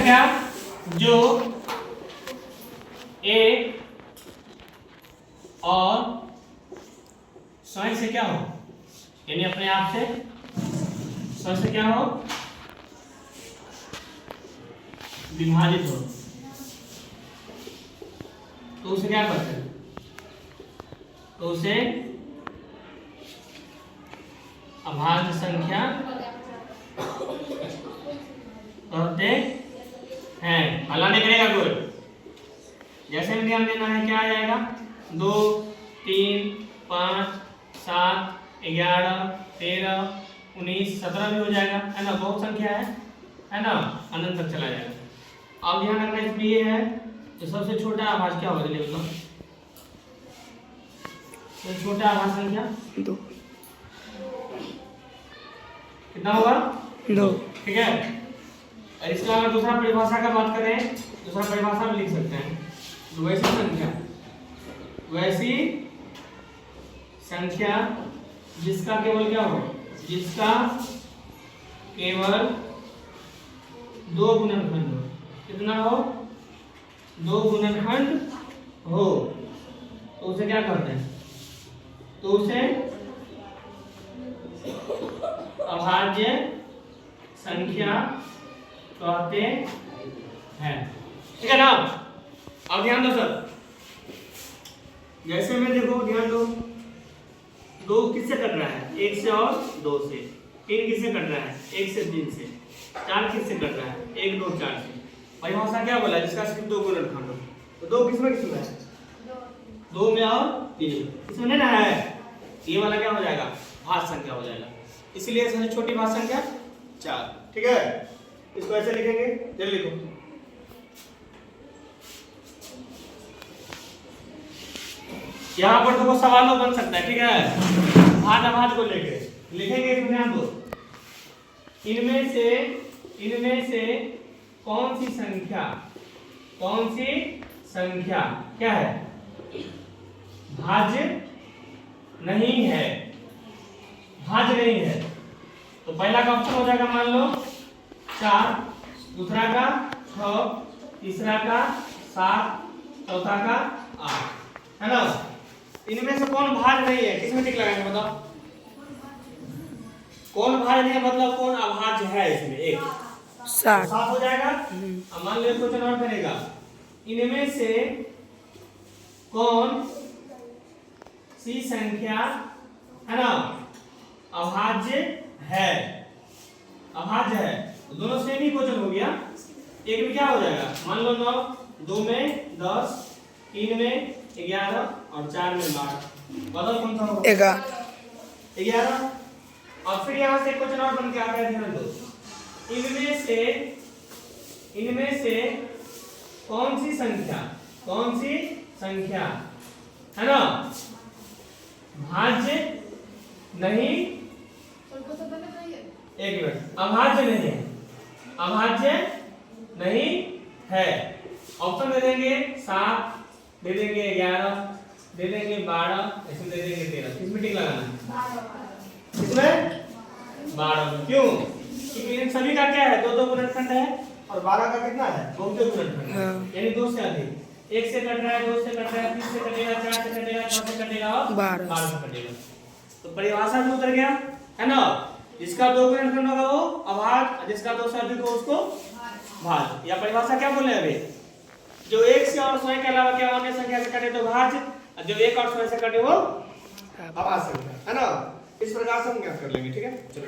संख्या जो एक और स्वयं से क्या हो, यानी अपने आप से स्वयं से क्या हो, विभाजित हो, तो उसे क्या कहते हैं? तो उसे अभाज्य संख्या कहते हैं। हल्ला नहीं करेगा कोई। जैसे में ध्यान देना है, क्या आ जाएगा? 2 3 5 7 11 13 19 17 भी हो जाएगा, है ना? बहुत संख्या है ना? अनंत तक चला जाएगा। अब ध्यान रखना इसमें ये है, तो सबसे छोटा आभाज्य क्या होगा? चलिए बताओ, सबसे छोटा आभाज्य संख्या 2। कितना होगा? 2। ठीक है। और इसका अगर दूसरा परिभाषा का बात करें, दूसरा परिभाषा में लिख सकते हैं, तो वैसी संख्या जिसका केवल क्या हो, जिसका केवल 2 गुणनखंड हो। कितना हो? 2 गुणनखंड हो, तो उसे क्या कहते हैं? तो उसे अभाज्य संख्या कहते हैं। ठीक है ना? अब ध्यान दो सर, जैसे में देखो, ध्यान दो, 2 किससे कट रहा है? 1 से और 2 से। 3 किससे कट रहा है? 1 से 3 से। 4 किससे कट रहा है? 1 2 4 से। परिभाषा क्या बोला? जिसका सिर्फ 2 गुणनखंड हो। तो 2 किसमें किसमें है? 2 में और 3 में। इसमें नहीं ना है, ये वाला क्या हो जाएगा? भाज्य संख्या हो जाएगा। इसलिए सबसे छोटी भाज्य संख्या 4। ठीक है, इसको ऐसे लिखेंगे, जल्दी लिखो। यहाँ पर देखो सवालों बन सकता है, ठीक है? भाज्य अभाज्य को लेके लिखेंगे, इसमें ध्यान दो। इनमें से कौन सी संख्या क्या है? भाज्य नहीं है, भाज्य नहीं है। तो पहला का ऑप्शन हो जाएगा, मान लो 4, दूसरा का 6, तीसरा का 7, चौथा का 8, है ना? इनमें से कौन भाज्य नहीं है? किसमें टिक लगाएंगे बताओ? कौन भाज्य नहीं है मतलब कौन अभाज्य है? इसमें एक 7 हो जाएगा। अब मान लो क्वेश्चन और करेगा, इनमें से कौन सी संख्या, है ना, अभाज्य है? अभाज्य है, तो दोनों सेम ही क्वेश्चन हो गया। एक में क्या हो जाएगा? मान लो 9, 2 में 10, 3 में 11 और 4 में 12। बताओ कौन सा होगा? 11। और फिर यहाँ से क्वेश्चन और बन के आता है, ध्यान दो। इनमें से कौन सी संख्या, है ना, भाज्य नहीं, एक मिनट, अभाज्य नहीं है। ऑप्शन दे देंगे 7, दे देंगे 11, दे देंगे 12, ऐसे दे देंगे 13। किसमें टिक लगाना है? इसमें 12 में। क्यों? क्योंकि इन सभी का क्या है? 2 गुणनखंड है, और 12 का कितना है? बहुपद गुणनखंड है, यानी 2 से अधिक। 1 से कट रहा है, 2 से कट रहा है, 3 से कटेगा, 4 से कटेगा, 6 से कटेगा और 12 से कटेगा। तो परिभाषा में उतर गया, है ना? जिसका 2 गुणनखंड होगा वो अभाज्य, जिसका 2 से अधिक हो उसको भाज्य। या परिभाषा क्या बोले अभी? जो 1 से और स्वयं के अलावा क्या अन्य संख्या से कटे तो भाज्य, और जो 1 और स्वयं से कटे वो अभाज्य संख्या, है ना? इस प्रकार से हम क्या कर लेंगे, ठीक है? चलो।